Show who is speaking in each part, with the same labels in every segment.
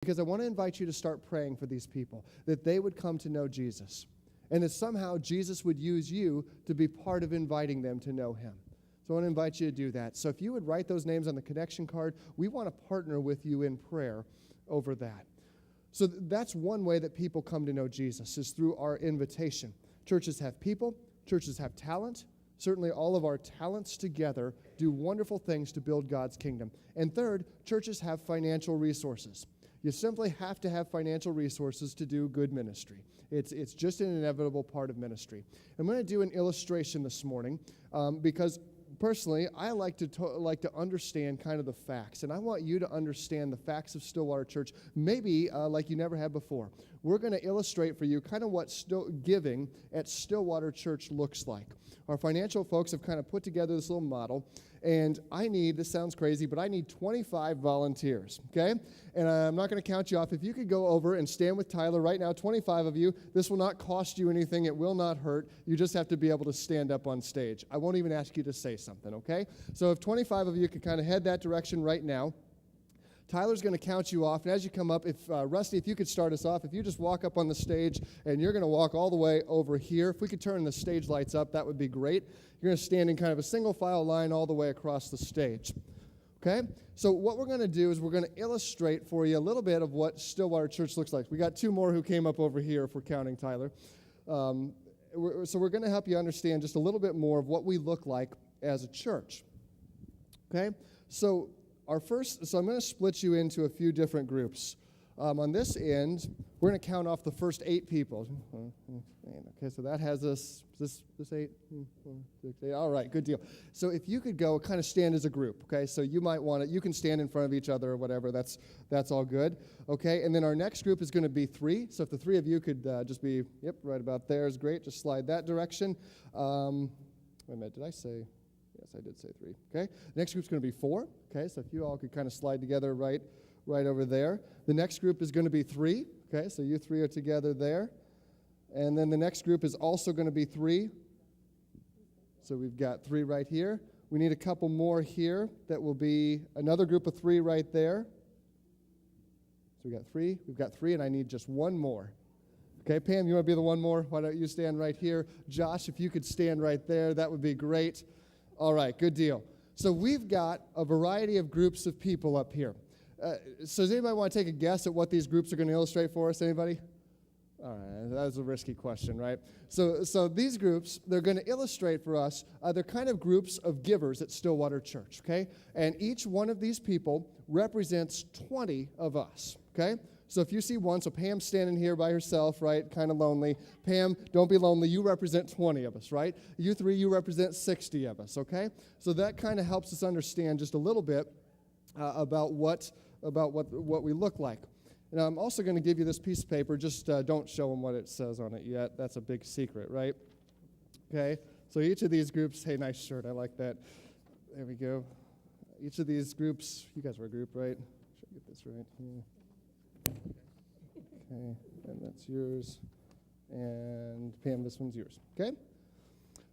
Speaker 1: because I want to invite you to start praying for these people, that they would come to know Jesus, and that somehow Jesus would use you to be part of inviting them to know him. So I want to invite you to do that. So if you would write those names on the connection card, we want to partner with you in prayer over that. So that's one way that people come to know Jesus, is through our invitation. Churches have people. Churches have talent. Certainly all of our talents together do wonderful things to build God's kingdom. And third, churches have financial resources. You simply have to have financial resources to do good ministry. It's just an inevitable part of ministry. I'm going to do an illustration this morning because personally, I like to understand kind of the facts, and I want you to understand the facts of Stillwater Church, maybe like you never have before. We're going to illustrate for you kind of what giving at Stillwater Church looks like. Our financial folks have kind of put together this little model, and this sounds crazy, but I need 25 volunteers, okay? And I'm not going to count you off. If you could go over and stand with Tyler right now, 25 of you. This will not cost you anything. It will not hurt. You just have to be able to stand up on stage. I won't even ask you to say something, okay? So if 25 of you could kind of head that direction right now. Tyler's going to count you off, and as you come up, Rusty, if you could start us off, if you just walk up on the stage, and you're going to walk all the way over here. If we could turn the stage lights up, that would be great. You're going to stand in kind of a single file line all the way across the stage. Okay? So what we're going to do is we're going to illustrate for you a little bit of what Stillwater Church looks like. We got two more who came up over here if we're counting Tyler. So we're going to help you understand just a little bit more of what we look like as a church. Okay? So I'm going to split you into a few different groups. On this end, we're going to count off the first 8 people. Okay, so that has us, this 8? 4, 6, 8. All right, good deal. So if you could go kind of stand as a group, okay? So you might want to, you can stand in front of each other or whatever. That's all good. Okay, and then our next group is going to be 3. So if the 3 of you could just be, right about there is great. Just slide that direction. Wait a minute, did I say? Yes, I did say 3. Okay, next group's going to be 4. Okay, so if you all could kind of slide together right over there. The next group is going to be 3. Okay, so you 3 are together there. And then the next group is also going to be 3. So we've got 3 right here. We need a couple more here. That will be another group of 3 right there. So we got 3. We've got 3, and I need just one more. Okay, Pam, you want to be the one more? Why don't you stand right here? Josh, if you could stand right there, that would be great. All right, good deal. So we've got a variety of groups of people up here. So does anybody want to take a guess at what these groups are going to illustrate for us? Anybody? All right, that was a risky question, right? So these groups, they're going to illustrate for us, they're kind of groups of givers at Stillwater Church, okay? And each one of these people represents 20 of us, okay? So if you see one, so Pam's standing here by herself, right, kind of lonely. Pam, don't be lonely. You represent 20 of us, right? You 3, you represent 60 of us, okay? So that kind of helps us understand just a little bit about what we look like. And I'm also going to give you this piece of paper. Just don't show them what it says on it yet. That's a big secret, right? Okay, so each of these groups, hey, nice shirt. I like that. There we go. Each of these groups, you guys were a group, right? Should I get this right? Yeah. Okay, and that's yours. And Pam, this one's yours. Okay?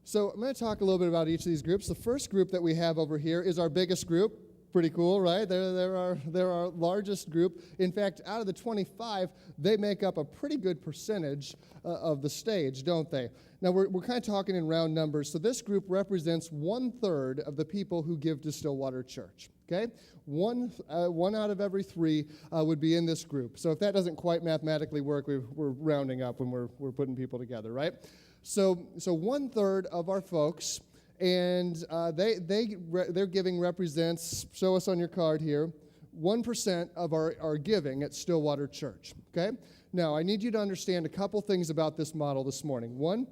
Speaker 1: So I'm going to talk a little bit about each of these groups. The first group that we have over here is our biggest group. Pretty cool, right? They're our largest group. In fact, out of the 25, they make up a pretty good percentage of the stage, don't they? Now, we're kind of talking in round numbers. So this group represents 1/3 of the people who give to Stillwater Church, okay? One out of every 3 would be in this group. So if that doesn't quite mathematically work, we're rounding up when we're putting people together, right? So 1/3 of our folks, and their giving represents, show us on your card here, 1% of our giving at Stillwater Church, okay? Now, I need you to understand a couple things about this model this morning. One,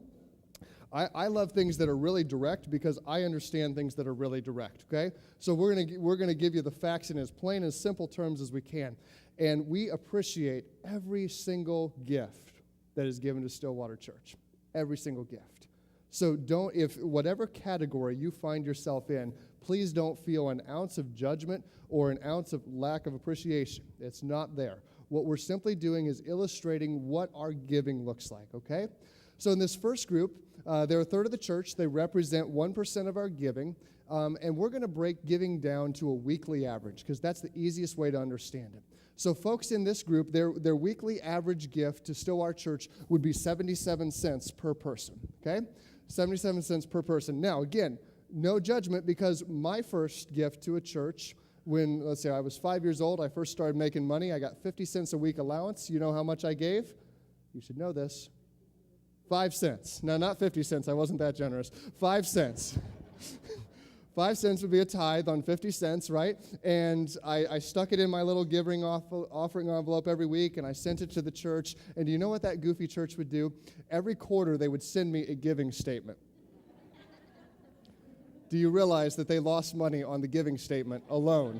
Speaker 1: I love things that are really direct because I understand things that are really direct, okay? So we're gonna give you the facts in as plain and simple terms as we can. And we appreciate every single gift that is given to Stillwater Church, every single gift. So if whatever category you find yourself in, please don't feel an ounce of judgment or an ounce of lack of appreciation. It's not there. What we're simply doing is illustrating what our giving looks like, okay? So in this first group, they're 1/3 of the church. They represent 1% of our giving. And we're going to break giving down to a weekly average because that's the easiest way to understand it. So folks in this group, their weekly average gift to Stillwater Church would be 77 cents per person, okay? 77 cents per person. Now, again, no judgment, because my first gift to a church, when, let's say, I was 5 years old, I first started making money. I got 50 cents a week allowance. You know how much I gave? You should know this. 5 cents. No, not 50 cents. I wasn't that generous. 5 cents. 5 cents would be a tithe on 50 cents, right? And I stuck it in my little giving offering envelope every week, and I sent it to the church. And do you know what that goofy church would do? Every quarter, they would send me a giving statement. Do you realize that they lost money on the giving statement alone?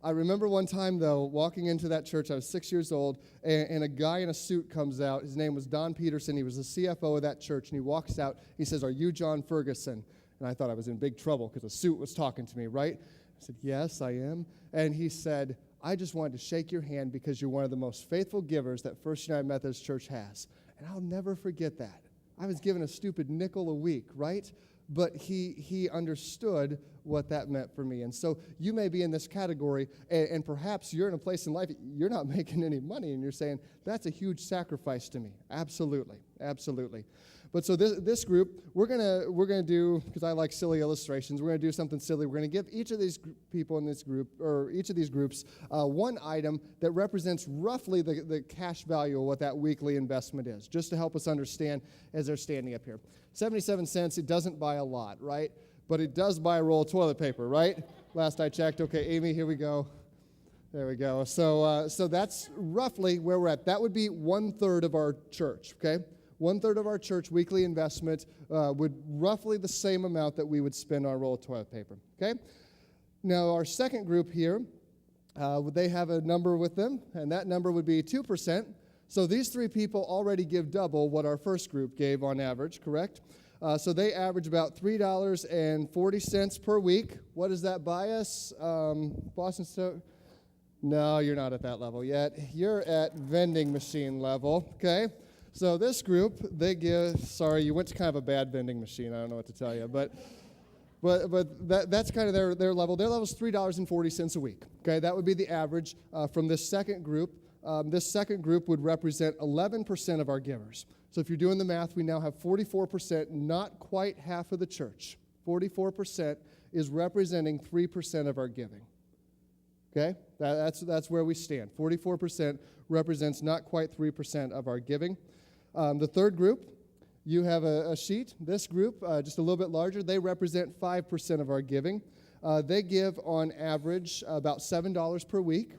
Speaker 1: I remember one time, though, walking into that church. I was 6 years old, and a guy in a suit comes out. His name was Don Peterson. He was the CFO of that church, and he walks out. He says, "Are you John Ferguson?" And I thought I was in big trouble because a suit was talking to me, right? I said, "Yes, I am." And he said, "I just wanted to shake your hand because you're one of the most faithful givers that First United Methodist Church has." And I'll never forget that. I was given a stupid nickel a week, right? But he understood what that meant for me. And so you may be in this category, and perhaps you're in a place in life, you're not making any money, and you're saying, that's a huge sacrifice to me. Absolutely, absolutely. But so this group, we're gonna do, because I like silly illustrations, we're gonna do something silly. We're gonna give each of these people in this group, or each of these groups, one item that represents roughly the cash value of what that weekly investment is, just to help us understand as they're standing up here. 77 cents, it doesn't buy a lot, right? But it does buy a roll of toilet paper, right? Last I checked. Okay, Amy, here we go. There we go. So that's roughly where we're at. That would be 1/3 of our church, okay? 1/3 of our church weekly investment would roughly the same amount that we would spend on a roll of toilet paper, okay? Now, our second group here, they have a number with them, and that number would be 2%. So these three people already give double what our first group gave on average, correct? So they average about $3.40 per week. What does that buy us? Boston Stoke? No, you're not at that level yet. You're at vending machine level, okay? So this group, they give, sorry, you went to kind of a bad vending machine. I don't know what to tell you, but that's kind of their level. Their level is $3.40 a week, okay? That would be the average from this second group. This second group would represent 11% of our givers. So if you're doing the math, we now have 44%, not quite half of the church. 44% is representing 3% of our giving. Okay? That's where we stand. 44% represents not quite 3% of our giving. The third group, you have a sheet. This group, just a little bit larger, they represent 5% of our giving. They give, on average, about $7 per week.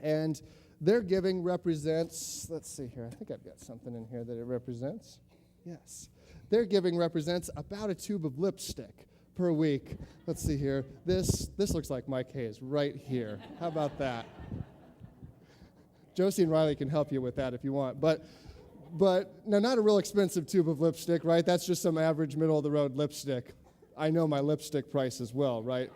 Speaker 1: And their giving represents, let's see here, I think I've got something in here that it represents. Yes. Their giving represents about a tube of lipstick per week. Let's see here. This looks like Mike Hayes right here. How about that? Josie and Riley can help you with that if you want. But now, not a real expensive tube of lipstick, right? That's just some average middle-of-the-road lipstick. I know my lipstick price as well, right?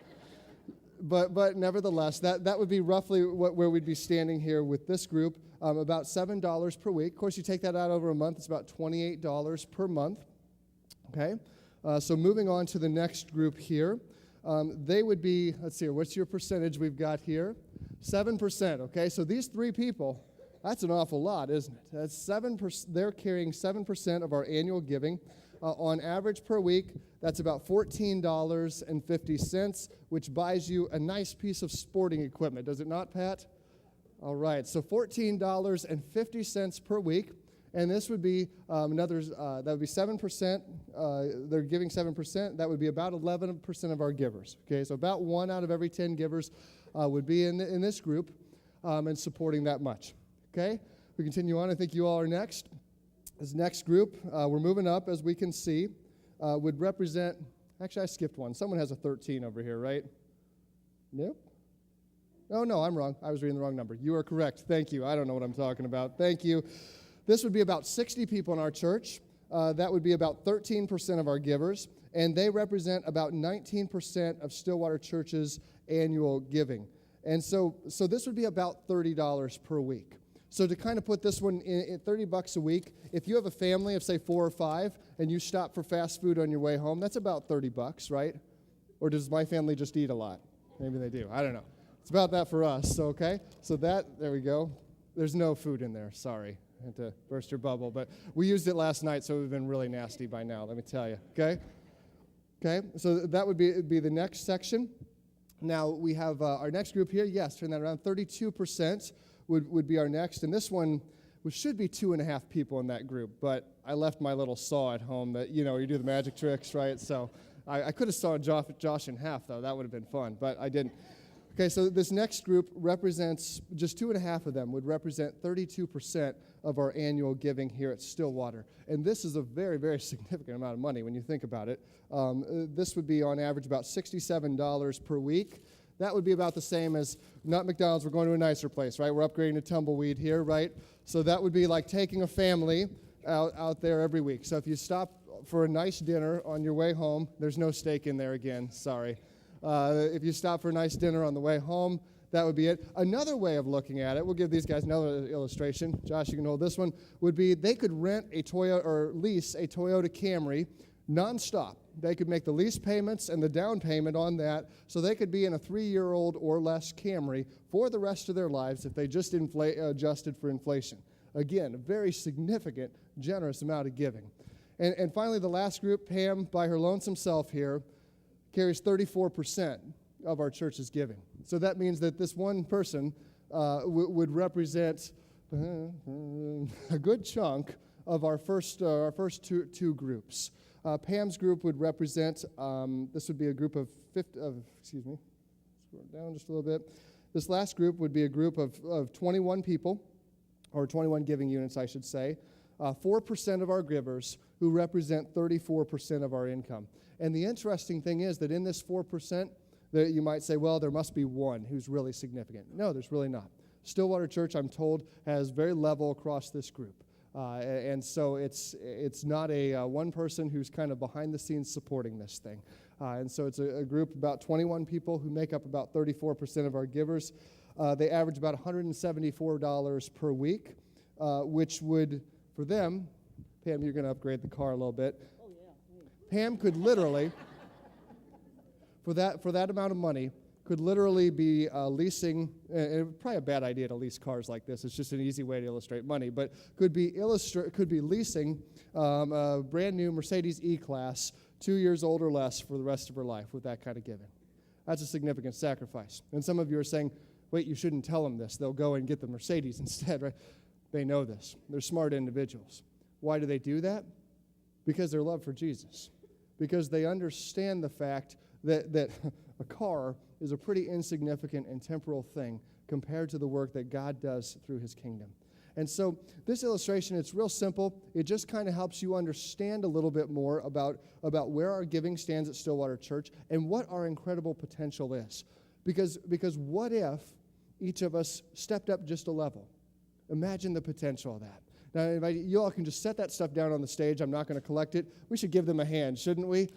Speaker 1: But nevertheless, that would be roughly where we'd be standing here with this group, about $7 per week. Of course, you take that out over a month, it's about $28 per month, okay? So moving on to the next group here, they would be, let's see, what's your percentage we've got here? 7%, okay? So these three people, that's an awful lot, isn't it? That's 7%, they're carrying 7% of our annual giving. On average per week, that's about $14.50, which buys you a nice piece of sporting equipment. Does it not, Pat? All right, so $14.50 per week, and this would be that would be 7%. They're giving 7%. That would be about 11% of our givers. Okay, so about 1 out of every 10 givers would be in this group and supporting that much. Okay, we continue on. I think you all are next. This next group, we're moving up, as we can see, would represent, actually I skipped one. Someone has a 13 over here, right? Nope. Oh, no, I'm wrong. I was reading the wrong number. You are correct. Thank you. I don't know what I'm talking about. Thank you. This would be about 60 people in our church. That would be about 13% of our givers, and they represent about 19% of Stillwater Church's annual giving. And so this would be about $30 per week. So to kind of put this one in $30 a week, if you have a family of, say, 4 or 5, and you stop for fast food on your way home, that's about $30, right? Or does my family just eat a lot? Maybe they do. I don't know. It's about that for us, okay? So there we go. There's no food in there, sorry. I had to burst your bubble, but we used it last night, so it would have been really nasty by now, let me tell you, okay? Okay, so that would be the next section. Now, we have our next group here. Yes, turn that around. 32% would be our next, and this one, we should be 2.5 people in that group, but I left my little saw at home that, you do the magic tricks, right? So I could have sawed Josh in half, though. That would have been fun, but I didn't. Okay, so this next group represents, just 2.5 of them would represent 32% of our annual giving here at Stillwater. And this is a very, very significant amount of money when you think about it. This would be on average about $67 per week. That would be about the same as, not McDonald's, we're going to a nicer place, right? We're upgrading to Tumbleweed here, right? So that would be like taking a family out there every week. So if you stop for a nice dinner on your way home, there's no steak in there again, sorry. If you stop for a nice dinner on the way home, that would be it. Another way of looking at it, we'll give these guys another illustration. Josh, you can hold this one, would be they could rent a Toyota or lease a Toyota Camry nonstop. They could make the lease payments and the down payment on that, so they could be in a 3-year-old or less Camry for the rest of their lives if they just adjusted for inflation. Again, a very significant, generous amount of giving. And finally, the last group, Pam, by her lonesome self here, carries 34% of our church's giving. So that means that this one person would represent a good chunk of our first two groups. Pam's group would represent, this would be a group of 50, scroll down just a little bit. This last group would be a group of 21 people, or 21 giving units, I should say. 4% of our givers who represent 34% of our income. And the interesting thing is that in this 4%, that you might say, well, there must be one who's really significant. No, there's really not. Stillwater Church, I'm told, has very level across this group. And so it's not a one person who's kind of behind the scenes supporting this thing. And so it's a group, about 21 people who make up about 34% of our givers. They average about $174 per week, which would, for them, Pam, you're going to upgrade the car a little bit. Oh, yeah. Pam could literally, for that amount of money, could literally be leasing, and probably a bad idea to lease cars like this. It's just an easy way to illustrate money, but could be leasing a brand new Mercedes E-Class, 2 years old or less, for the rest of her life with that kind of giving. That's a significant sacrifice. And some of you are saying, wait, you shouldn't tell them this. They'll go and get the Mercedes instead, right? They know this. They're smart individuals. Why do they do that? Because their love for Jesus. Because they understand the fact that a car is a pretty insignificant and temporal thing compared to the work that God does through his kingdom. And so this illustration, it's real simple. It just kind of helps you understand a little bit more about where our giving stands at Stillwater Church and what our incredible potential is. Because what if each of us stepped up just a level? Imagine the potential of that. Now, you all can just set that stuff down on the stage. I'm not going to collect it. We should give them a hand, shouldn't we?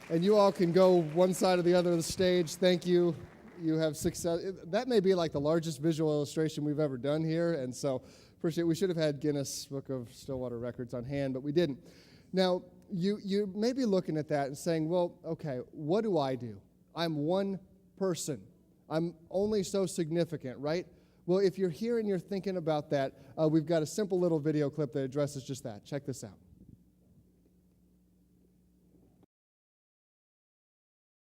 Speaker 1: And you all can go one side or the other of the stage. Thank you. You have success. That may be like the largest visual illustration we've ever done here, and so appreciate. We should have had Guinness Book of Stillwater Records on hand, but we didn't. Now, you may be looking at that and saying, well, okay, what do I do? I'm one person. I'm only so significant, right? Well, if you're here and you're thinking about that, we've got a simple little video clip that addresses just that. Check this out.